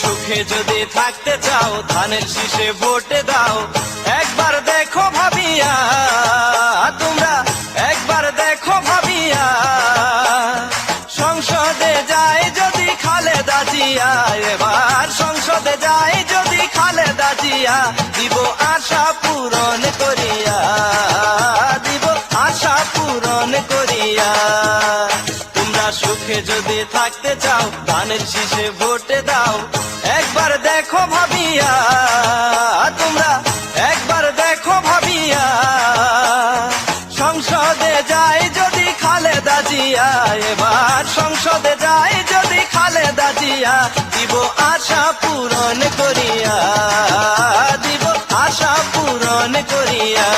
সুখে যদি থাকতে চাও ধানের শীষে ভোট দাও। একবার দেখো ভাবিয়া, তোমরা একবার দেখো ভাবিয়া, সংসদে যায় যদি খালেদা জিয়া, এবার সংসদে যায় যদি খালেদা জিয়া, দিব আশা পূরণ করিয়া, দিব আশা পূরণ করিয়া। তোমরা সুখে যদি থাকতে চাও ধানের শীষে ভোট দাও। একবার দেখো ভাবিয়া, তোমরা একবার দেখো ভাবিয়া, সংসদে যায় যদি খালেদা জিয়া, এবার সংসদে যায় যদি খালেদা জিয়া, দিব আশা পূরণ করিয়া, দিব আশা পূরণ করিয়া।